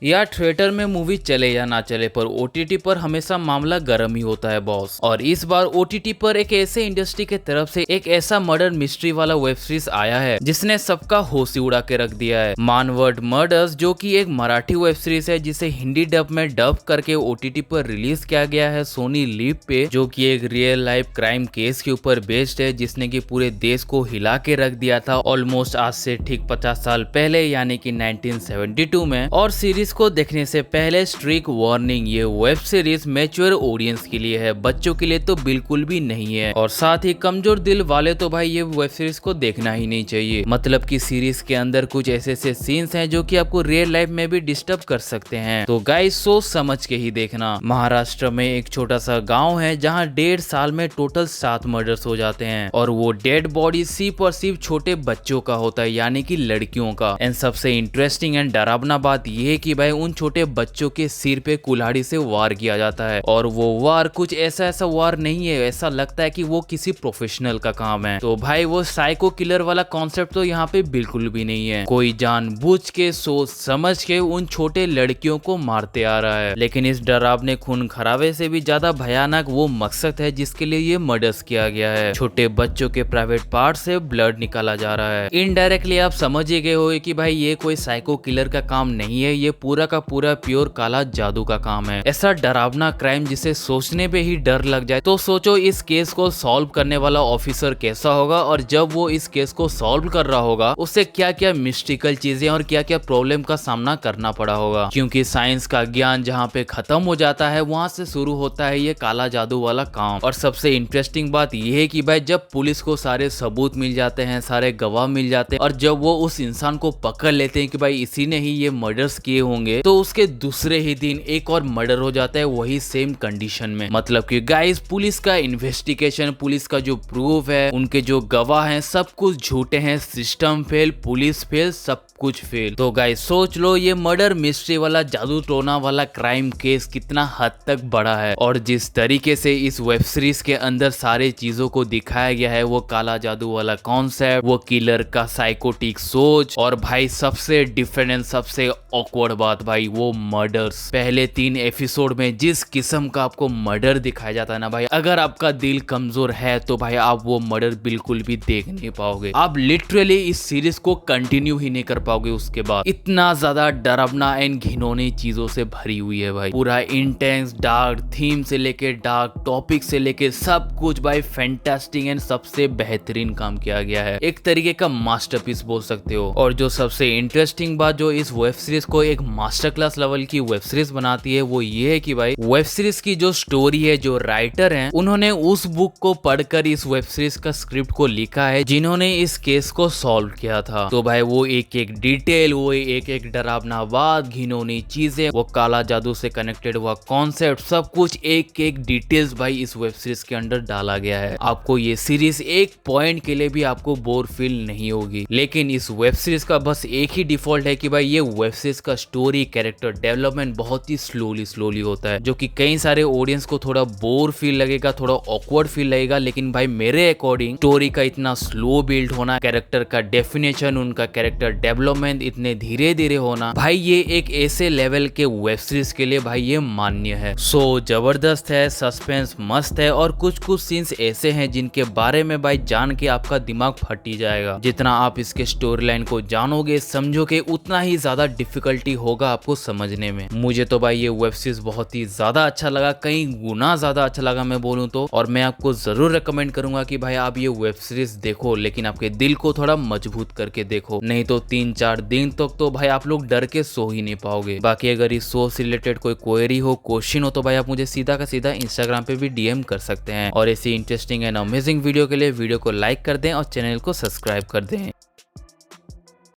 यार थिएटर में मूवी चले या ना चले पर ओटीटी पर हमेशा मामला गर्म ही होता है बॉस। और इस बार ओटीटी पर एक ऐसे इंडस्ट्री के तरफ से एक ऐसा मर्डर मिस्ट्री वाला वेब सीरीज आया है जिसने सबका होश ही उड़ा के रख दिया है। मानवर्ड मर्डर्स, जो कि एक मराठी वेब सीरीज है जिसे हिंदी डब में डब करके ओटीटी पर रिलीज किया गया है सोनी लिव पे, जो कि एक रियल लाइफ क्राइम केस के ऊपर बेस्ड है जिसने कि पूरे देश को हिला के रख दिया था ऑलमोस्ट आज से ठीक 50 साल पहले, यानी कि 1972 में। और सीरीज को देखने से पहले स्ट्रिक वार्निंग, ये वेब सीरीज मैच्योर ऑडियंस के लिए है, बच्चों के लिए तो बिल्कुल भी नहीं है। और साथ ही कमजोर दिल वाले तो भाई ये वेब सीरीज को देखना ही नहीं चाहिए। मतलब कि सीरीज के अंदर कुछ ऐसे सीन्स हैं जो कि आपको रियल लाइफ में भी डिस्टर्ब कर सकते हैं, तो गाइस सोच समझ के ही देखना। महाराष्ट्र में एक छोटा सा गाँव है जहाँ 1.5 साल में टोटल 7 मर्डर्स हो जाते हैं और वो डेड बॉडी सिर्फ और सिर्फ छोटे बच्चों का होता है, यानी कि लड़कियों का। एंड सबसे इंटरेस्टिंग एंड डरावना बात यह है कि भाई उन छोटे बच्चों के सिर पे कुल्हाड़ी से वार किया जाता है और वो वार कुछ ऐसा वार नहीं है, ऐसा लगता है कि वो किसी प्रोफेशनल का काम है। तो भाई वो साइको किलर वाला कॉन्सेप्ट तो यहाँ पे बिल्कुल भी नहीं है। कोई जानबूझ के सोच समझ के उन छोटे लड़कियों को मारते आ रहा है, लेकिन इस डरावने खून खराबे से भी ज्यादा भयानक वो मकसद है जिसके लिए ये मर्डर्स किया गया है। छोटे बच्चों के प्राइवेट पार्ट से ब्लड निकाला जा रहा है। इनडायरेक्टली आप समझ ही गए हो कि भाई ये कोई साइको किलर का काम नहीं है, ये पूरा का पूरा प्योर काला जादू का काम है। ऐसा डरावना क्राइम जिसे सोचने पे ही डर लग जाए, तो सोचो इस केस को सॉल्व करने वाला ऑफिसर कैसा होगा, और जब वो इस केस को सॉल्व कर रहा होगा उसे क्या क्या मिस्टिकल चीजें और क्या क्या प्रॉब्लम का सामना करना पड़ा होगा। क्योंकि साइंस का ज्ञान जहाँ पे खत्म हो जाता है वहां से शुरू होता है ये काला जादू वाला काम। और सबसे इंटरेस्टिंग बात यह है कि भाई जब पुलिस को सारे सबूत मिल जाते हैं, सारे गवाह मिल जाते हैं, और जब वो उस इंसान को पकड़ लेते हैं कि भाई इसी ने ही ये मर्डर्स किए होंगे, तो उसके दूसरे ही दिन एक और मर्डर हो जाता है वही सेम कंडीशन में। मतलब कि गाइस पुलिस का इन्वेस्टिगेशन, पुलिस का जो प्रूफ है, उनके जो गवाह हैं, सब कुछ झूठे हैं, सिस्टम फेल, पुलिस फेल, सब कुछ फेल। तो गाइस सोच लो ये मर्डर मिस्ट्री वाला जादू टोना वाला क्राइम केस कितना हद तक बड़ा है। और जिस तरीके से इस वेब सीरीज के अंदर सारे चीजों को दिखाया गया है, वो काला जादू वाला कॉन्सेप्ट, वो किलर का साइकोटिक सोच, और भाई सबसे डिफरेंट एंड सबसे ऑकवर्ड बात भाई वो मर्डर्स। पहले 3 एपिसोड में जिस किस्म का आपको मर्डर दिखाया जाता है ना भाई, अगर आपका दिल कमजोर है तो भाई आप वो मर्डर बिल्कुल भी देख नहीं पाओगे। आप लिटरली इस सीरीज को कंटिन्यू ही नहीं कर पाओगे उसके बाद। इतना ज्यादा डरावना एंड घिनौनी चीजों से भरी हुई है भाई। पूरा इंटेंस डार्क थीम से लेके डार्क टॉपिक से लेके सब कुछ भाई फैंटास्टिक एंड सबसे बेहतरीन काम किया गया है। एक तरीके का मास्टरपीस बोल सकते हो। और जो सबसे इंटरेस्टिंग बात जो इस वेब सीरीज को एक मास्टर क्लास लेवल की वेब सीरीज बनाती है वो ये है कि भाई वेब सीरीज की जो स्टोरी है, जो राइटर हैं, उन्होंने उस बुक को पढ़कर इस वेब सीरीज का स्क्रिप्ट को लिखा है जिन्होंने इस केस को सॉल्व किया था। तो भाई वो एक एक डिटेल, वो एक एक डरावना बात, घिनौनी चीजें, वो काला जादू से कनेक्टेड हुआ कॉन्सेप्ट, सब कुछ एक एक डिटेल्स भाई इस वेब सीरीज के अंदर डाला गया है। आपको ये सीरीज एक पॉइंट के लिए भी आपको बोर फील नहीं होगी। लेकिन इस वेब सीरीज का बस एक ही डिफॉल्ट है कि भाई ये वेब सीरीज का स्टोरी कैरेक्टर डेवलपमेंट बहुत ही स्लोली होता है, जो कि कई सारे ऑडियंस को थोड़ा बोर फील लगेगा, थोड़ा ऑकवर्ड फील लगेगा। लेकिन भाई मेरे अकॉर्डिंग स्टोरी का इतना स्लो बिल्ड होना, कैरेक्टर का डेफिनेशन, उनका कैरेक्टर डेवलपमेंट इतने धीरे धीरे होना, भाई ये एक ऐसे लेवल के वेब सीरीज के लिए भाई ये मान्य है। सो जबरदस्त है, सस्पेंस मस्त है, और कुछ सीन्स ऐसे हैं जिनके बारे में भाई जान के आपका दिमाग फट ही जाएगा। जितना आप इसके स्टोरी लाइन को जानोगे समझोगे उतना ही ज्यादा डिफिकल्टी होगा आपको समझने में। मुझे तो भाई ये वेब सीरीज बहुत ही ज्यादा अच्छा लगा, कई गुना ज्यादा अच्छा लगा मैं बोलूं तो। और मैं आपको जरूर रिकमेंड करूंगा कि भाई आप ये वेब सीरीज देखो, लेकिन आपके दिल को थोड़ा मजबूत करके देखो, नहीं तो 3-4 दिन तक तो भाई आप लोग डर के सो ही नहीं पाओगे। बाकी अगर इस शो से रिलेटेड कोई क्वेरी हो, क्वेश्चन हो, तो भाई आप मुझे सीधा का सीधा इंस्टाग्राम पे भी डीएम कर सकते हैं। और ऐसी इंटरेस्टिंग एंड अमेजिंग वीडियो के लिए वीडियो को लाइक कर दें और चैनल को सब्सक्राइब कर दें।